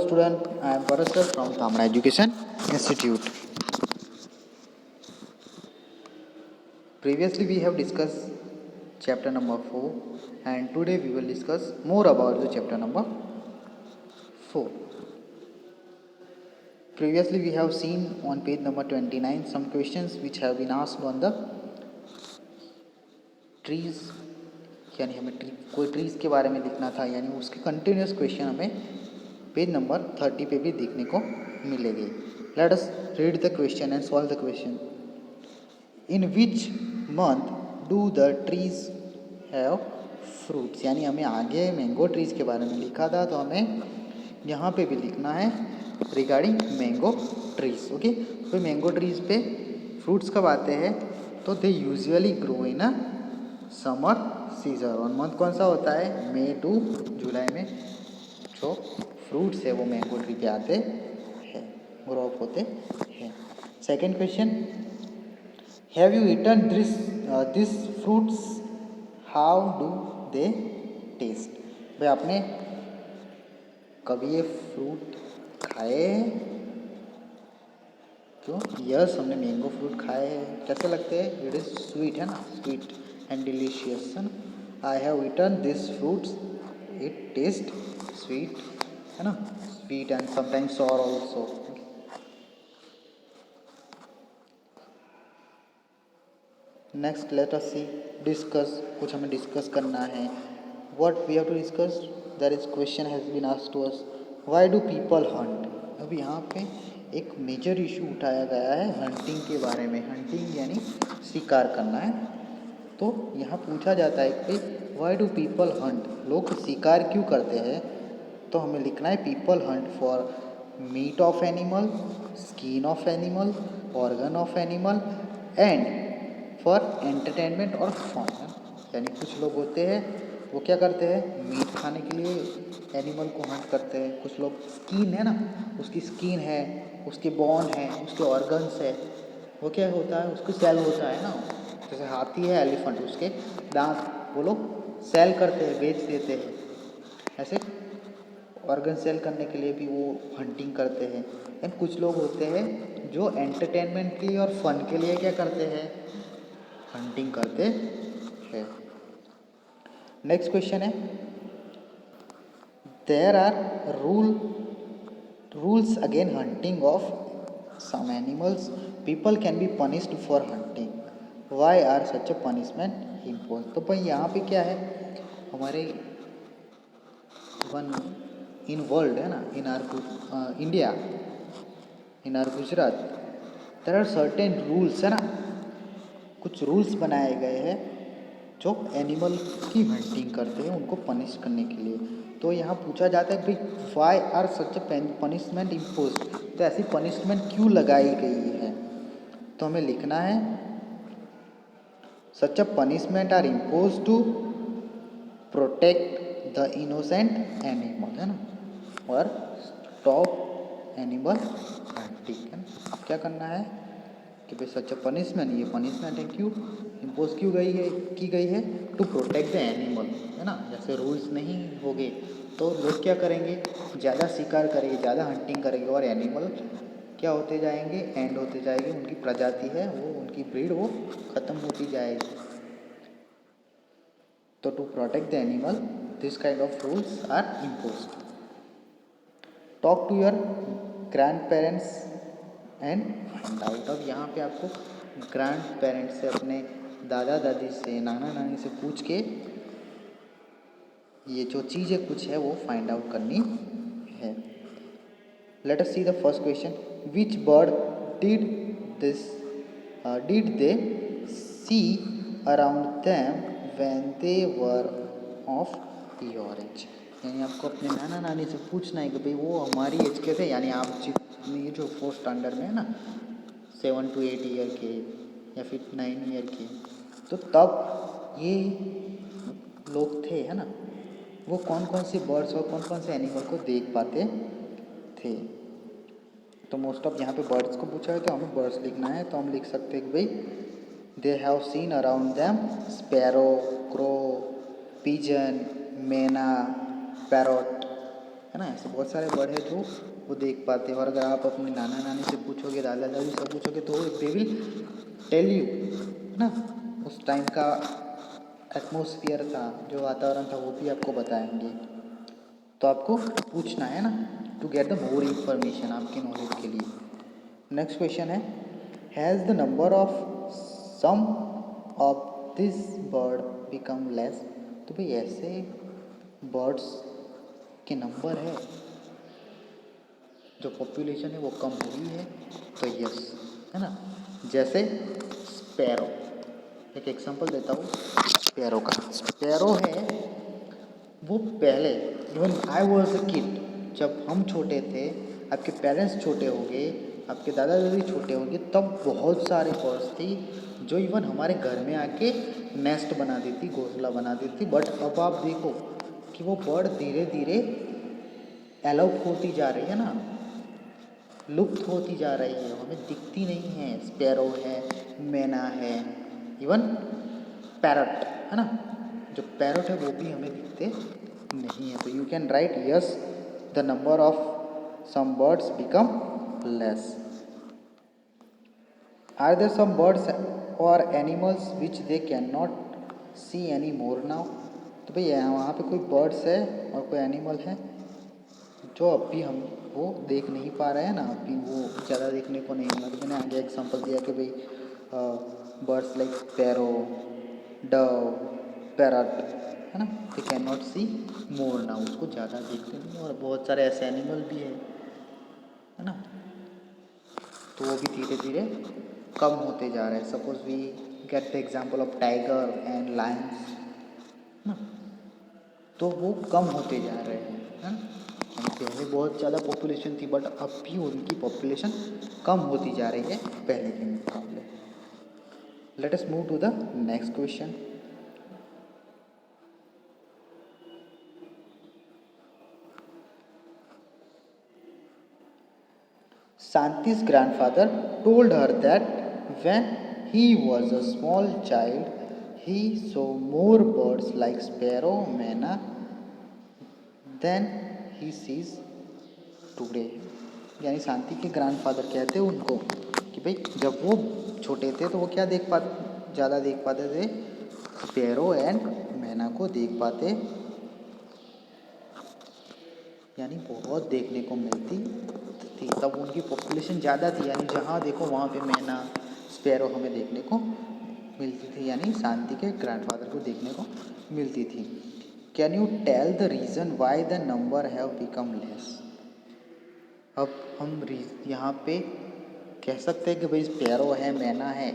student, I am Bharat sir from Tamra Education Institute. Previously we have discussed chapter number 4 and today we will discuss more about the chapter number 4. Previously we have seen on page number 29 some questions which have been asked on the trees, यानी हमें कोई trees के बारे में लिखना था, यानी उसके कंटिन्यूस क्वेश्चन हमें पेज नंबर 30 पे भी देखने को मिलेगी. Let us read the question and solve the question. In which month do the trees have fruits, यानी हमें आगे मैंगो ट्रीज के बारे में लिखा था तो हमें यहाँ पे भी लिखना है रिगार्डिंग मैंगो ट्रीज. ओके, तो मैंगो ट्रीज पे फ्रूट्स कब आते हैं तो they usually grow in a summer season. और मंथ कौन सा होता है, मई टू जुलाई में जो फ्रूट्स है वो मैंगो ट्री पे आते हैं, ग्रो अप होते हैं. Second question, have you eaten this fruits, how do they taste. भाई आपने कभी ये फ्रूट खाए हैं? तो यस, हमने मैंगो फ्रूट खाए हैं. कैसे लगते हैं? इट इज़ स्वीट है ना, स्वीट एंड डिलीशियस है ना. I have eaten this fruits, it taste sweet है ना, sweet and sometimes sour also. Next let us see, discuss. कुछ हमें डिस्कस करना है. What we have to discuss, that is question has been asked to us, why do people hunt. अब यहाँ पे एक मेजर इशू उठाया गया है हंटिंग के बारे में. हंटिंग यानी शिकार करना है. तो यहाँ पूछा जाता है कि व्हाई डू पीपल हंट, लोग शिकार क्यों करते हैं. तो हमें लिखना है people Hunt for meet of animal, skin of animal, organ of animal and for entertainment और फन. यानी कुछ लोग होते हैं वो क्या करते हैं, मीट खाने के लिए एनिमल को हंट करते हैं. कुछ लोग स्किन है ना, उसकी स्किन है, उसके बोन है, उसके ऑर्गन्स है, वो क्या होता है, उसकी सेल होता है ना. जैसे हाथी है, एलिफेंट, उसके दांत वो लोग सेल करते हैं, बेच देते हैं. ऐसे ऑर्गन सेल करने के लिए भी वो हंटिंग करते हैं. एंड कुछ लोग होते हैं जो एंटरटेनमेंट के लिए और फन के लिए क्या करते हैं, हंटिंग करते हैं. नेक्स्ट क्वेश्चन है, there are rules again hunting of some animals, people can be punished for hunting, why are such a punishment impose. तो भाई यहाँ पे क्या है, हमारे वन इन वर्ल्ड है ना, in our India, in our Gujarat, there are certain rules है ना. कुछ रूल्स बनाए गए हैं जो एनिमल की हंटिंग करते हैं उनको पनिश करने के लिए. तो यहाँ पूछा जाता है भाई why are such a punishment impose, तो ऐसी पनिशमेंट क्यों लगाई गई है. तो हमें लिखना है such a punishment are imposed to protect the innocent animal है ना, और स्टॉप एनिमल हंटिंग है ना. क्या करना है कि भाई सच अ पनिशमेंट, ये पनिशमेंट है क्यों इम्पोज क्यों की गई है, टू प्रोटेक्ट द एनिमल है ना. जैसे रूल्स नहीं होंगे तो लोग क्या करेंगे, ज़्यादा शिकार करेंगे, ज़्यादा हंटिंग करेंगे और एनिमल क्या होते जाएंगे, एंड होते जाएंगे. उनकी प्रजाति है वो, उनकी ब्रीड वो ख़त्म होती जाएगी. तो to protect the animal this kind of rules are imposed. Talk to your grandparents and find out. अब यहाँ पे आपको ग्रैंड पेरेंट्स से, अपने दादा दादी से, नाना नानी से पूछ के ये जो चीज़ें कुछ है वो फाइंड आउट करनी है. Let us see the first question, which bird did they see around them when they were of your age. यानी आपको अपने नाना नानी से पूछना है कि भाई वो हमारी एज के थे, यानी आप जितनी जो 4th स्टैंडर्ड में है ना, 7 to 8 ईयर के या फिर 9 ईयर के, तो तब ये लोग थे है ना, वो कौन कौन से बर्ड्स और कौन कौन से एनिमल को देख पाते थे. तो मोस्ट ऑफ यहाँ पे बर्ड्स को पूछा है तो हमें बर्ड्स लिखना है. तो हम लिख सकते हैं कि भाई they have seen around them sparrow, crow, pigeon, मैना, पैरोट है ना। ऐसे बहुत सारे बर्ड है जो वो देख पाते हैं। और अगर आप अपने नाना नानी से पूछोगे, दादा दादी से पूछोगे, तो दे विल टेल यू, है ना, उस टाइम का एटमोसफियर था, जो वातावरण था, वो भी आपको बताएंगे। तो आपको पूछना है ना, to get the more information, आपके नॉलेज के लिए। नेक्स्ट क्वेश्चन है, has the number of some of this bird become less. तो भाई ऐसे बर्ड्स के नंबर है, जो पॉपुलेशन है वो कम हुई है, तो यस, है ना। जैसे स्पैरो, एक एग्जांपल देता हूँ स्पैरो का। स्पैरो है वो पहले, even I was a kid, जब हम छोटे थे, आपके पेरेंट्स छोटे होंगे, आपके दादा दादी छोटे होंगे, तब बहुत सारे बर्ड्स थी जो इवन हमारे घर में आके नेस्ट बना देती, घोंसला बना देती। बट अब आप देखो कि वो बर्ड धीरे धीरे एलोप होती जा रही है ना, लुप्त होती जा रही है, हमें दिखती नहीं है। स्पैरो है, मैना है, इवन पैरट, है ना, जो पैरट है वो भी हमें दिखते नहीं है। तो you can write yes, the number of some birds become less. Are there some birds और animals which they can not see any more now. तो भैया वहाँ पे कोई बर्ड्स है और कोई एनिमल है जो अभी हम वो देख नहीं पा रहे हैं ना, अभी वो ज़्यादा देखने को नहीं मिला। तो मैंने आगे एग्जांपल दिया कि भाई birds like sparrow, dove, parrot, है ना, they can not see more now, उसको ज़्यादा देखते नहीं। और बहुत सारे ऐसे एनिमल भी है ना, तो वो भी धीरे धीरे कम होते जा रहे हैं। Suppose we get the example of tiger and lions ना, तो वो कम होते जा रहे हैं, है ना। पहले बहुत ज़्यादा पॉपुलेशन थी, बट अब भी उनकी पॉपुलेशन कम होती जा रही है पहले के मुकाबले। Let us move to the next question. Shanti's grandfather told her that when he was a small child, he saw more birds like sparrow, मैना than he sees today। यानी शांति के ग्रैंडफादर कहते हैं उनको कि भाई जब वो छोटे थे तो वो क्या ज़्यादा देख पाते थे, स्पैरो एंड मैना को देख पाते, यानी बहुत देखने को मिलती थी। तब उनकी पॉपुलेशन ज़्यादा थी, यानी जहाँ देखो वहाँ पे मैना, स्पैरो हमें देखने को मिलती थी, यानी शांति के ग्रैंडफादर को देखने को मिलती थी। Can you tell the reason why the number have become less. अब हम यहाँ पे कह सकते हैं कि भाई स्पैरो है, मैना है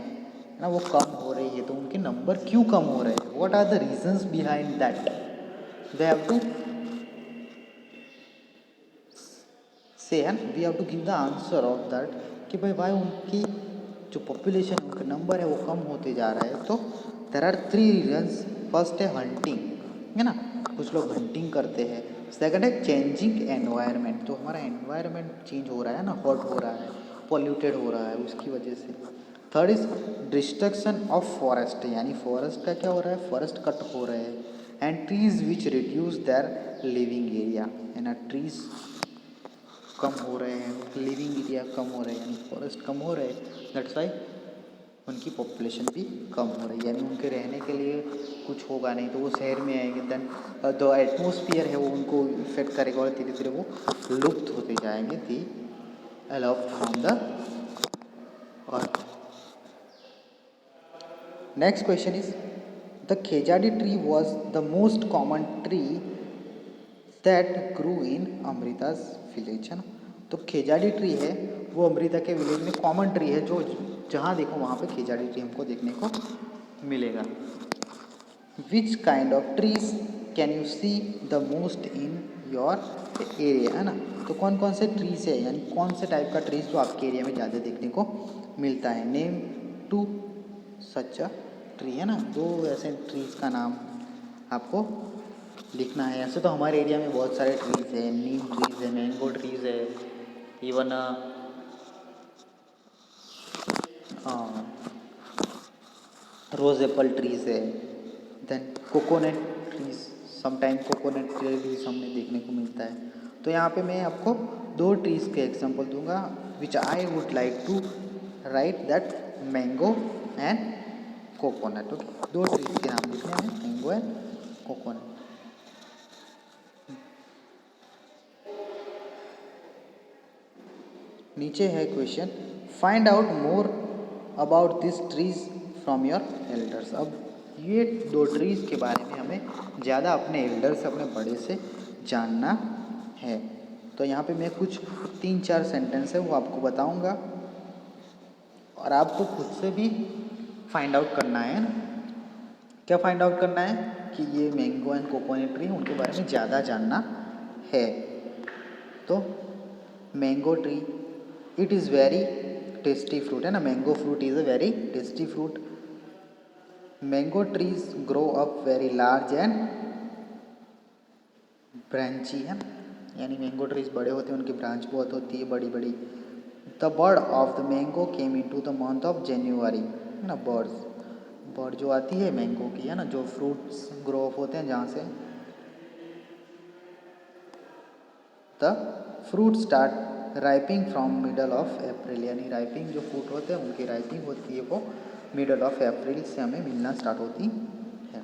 ना, वो कम हो रही है, तो उनके नंबर क्यों कम हो रहे हैं, what are the reasons behind that, they have to say, and we have to give the answer of that कि भाई वाई उनकी जो पॉपुलेशन, उनका नंबर है वो कम होते जा रहा है। तो देर आर 3 रीजन्स। फर्स्ट है हंटिंग, है ना, कुछ लोग हंटिंग करते हैं। सेकंड है चेंजिंग एनवायरनमेंट, तो हमारा एनवायरनमेंट चेंज हो रहा है ना, हॉट हो रहा है, पॉल्यूटेड हो रहा है, उसकी वजह से। Third is destruction of forest, यानी फॉरेस्ट का क्या हो रहा है, फॉरेस्ट कट हो रहे हैं। And trees which reduce their living area, है ना, ट्रीज कम हो रहे हैं, लिविंग एरिया कम हो रहे हैं, यानी फॉरेस्ट कम हो रहे हैं, दैट्स वाई उनकी पॉपुलेशन भी कम हो रही है, यानी उनके रहने के लिए कुछ होगा नहीं, तो वो शहर में आएंगे, देन जो एटमोसफियर है वो उनको इफेक्ट करेगा और धीरे धीरे वो लुप्त होते जाएंगे, दी अलोप from the earth. Next question is, the khejri tree was the most common tree that grew in Amrita's village, है ना। तो खेजाड़ी ट्री है वो अमृता के विलेज में कॉमन ट्री है, जो जहाँ देखो वहाँ पे खेजाड़ी ट्री हमको देखने को मिलेगा। Which kind of trees can you see the most in your area, है ना। तो कौन कौन से ट्रीज है, यानी कौन से टाइप का ट्रीज जो आपके एरिया में ज़्यादा देखने को मिलता है। Name to such a tree, है ना, दो ऐसे ट्रीज का नाम आपको लिखना है। ऐसे तो हमारे एरिया में बहुत सारे ट्रीज़ है, नीम ट्रीज़ है, मैंगो ट्रीज़ है, इवन रोज़ एप्पल ट्रीज़ है, then coconut trees, sometime coconut trees हमें देखने को मिलता है। तो यहाँ पे मैं आपको 2 ट्रीज़ के एग्जांपल दूंगा which I would like to write that mango and coconut. Okay, 2 trees के नाम लिखने हैं, मैंगो एंड कोकोनट। नीचे है question, find out more about this trees from your elders. अब ये 2 ट्रीज के बारे में हमें ज़्यादा अपने एल्डर्स, अपने बड़े से जानना है। तो यहाँ पे मैं कुछ 3-4 सेंटेंस है वो आपको बताऊँगा और आपको खुद से भी फाइंड आउट करना है ना। क्या फाइंड आउट करना है कि ये मैंगो एंड कोकोनट ट्री उनके बारे में ज़्यादा जानना है। तो mango tree, it is very tasty fruit, है ना, mango fruit is a very tasty fruit. Mango trees grow up very large and branchy, है ना, यानी मैंगो ट्रीज बड़े होते हैं, उनकी ब्रांच बहुत होती है बड़ी बड़ी। The bird of the mango came into the month of January, है ना, बर्ड जो आती है मैंगो की, है ना, जो फ्रूट्स ग्रो अप होते हैं जहाँ से। The fruit start ripening from middle of April, यानी राइपिंग जो फ्रूट होते हैं उनकी राइपिंग होती है वो मिडल ऑफ अप्रैल से हमें मिलना स्टार्ट होती है।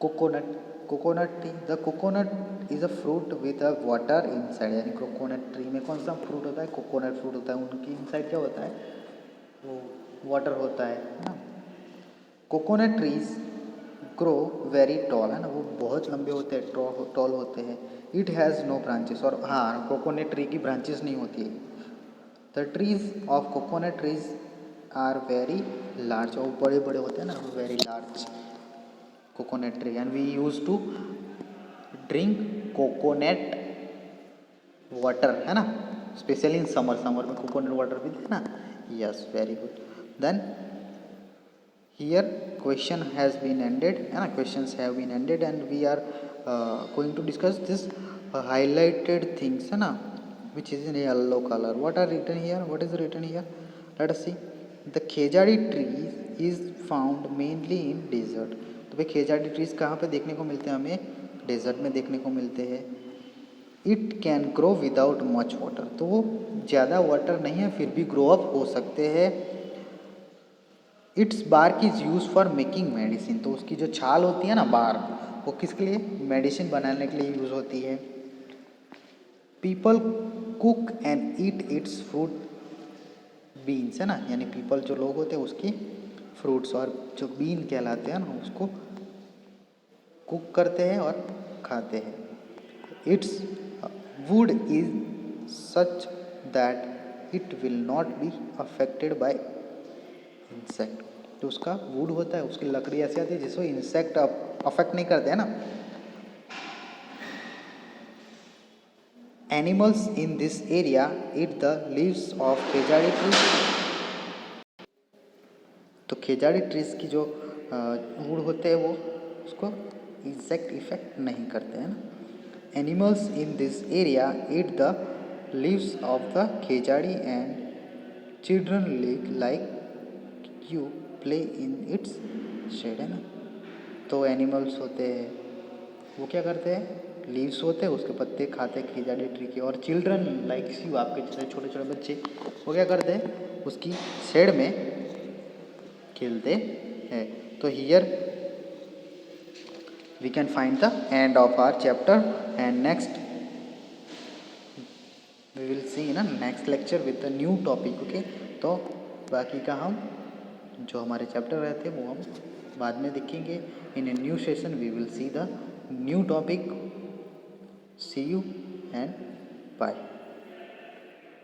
Coconut tree, the coconut is a fruit with a water inside, यानी कोकोनट ट्री में कौन सा फ्रूट होता है, कोकोनट फ्रूट होता है, उनकी इनसाइड क्या होता है, वो वाटर होता है ना। Coconut trees grow very tall, है ना, वो बहुत लंबे होते हैं, टॉल होते हैं। इट हैज़ नो ब्रांचेस, और हाँ, कोकोनट ट्री की ब्रांचेस नहीं होती है। The trees of coconut trees are very large, और बड़े बड़े होते हैं ना, very large coconut tree. And we use to drink coconut water, है ना, स्पेशली इन समर में कोकोनट वाटर पीते हैं ना। Yes, very good. Then here question has been ended, है ना, questions have been ended and we are going to discuss this highlighted things, है ना, which is in yellow color. What are written here? What is written here? Let us see. The खेजाड़ी tree is found mainly in desert. तो भाई खेजाड़ी trees कहाँ पे देखने को मिलते हैं हमें, डेजर्ट में देखने को मिलते हैं। It can grow without much water, तो वो ज़्यादा वाटर नहीं है फिर भी ग्रो अप हो सकते हैं। Its bark is use for making medicine, तो उसकी जो छाल होती है ना बार्क, वो किसके लिए, मेडिसिन बनाने के लिए यूज़ होती है। People cook and eat it's fruit beans, है ना, यानी पीपल जो लोग होते हैं उसकी फ्रूट्स और जो बीन कहलाते हैं ना उसको कुक करते हैं और खाते हैं। It's would is such that it will not be affected by insect, तो उसका वुड होता है, उसकी लकड़ी ऐसी आती है जिसको इंसेक्ट अफेक्ट नहीं करते, है ना। Animals in this area eat the leaves of khejri tree, तो खेजाड़ी ट्रीज की जो वुड होते हैं वो उसको इंसेक्ट इफेक्ट नहीं करते हैं ना। Animals in this area eat the leaves of the khejri and children like you play in its shade, है ना। तो एनिमल्स होते हैं वो क्या करते हैं, लीव्स होते हैं उसके पत्ते खाते हैं खेजाड़ी ट्री के, और चिल्ड्रन लाइक यू, आपके जैसे छोटे छोटे बच्चे, वो क्या करते हैं उसकी शेड में खेलते हैं। तो here we can find the end of our chapter and next we will see in next lecture with the new topic. Okay, तो बाकी का हम जो हमारे चैप्टर रहते हैं वो हम बाद में देखेंगे। In a new session we will see the new topic. See you and bye.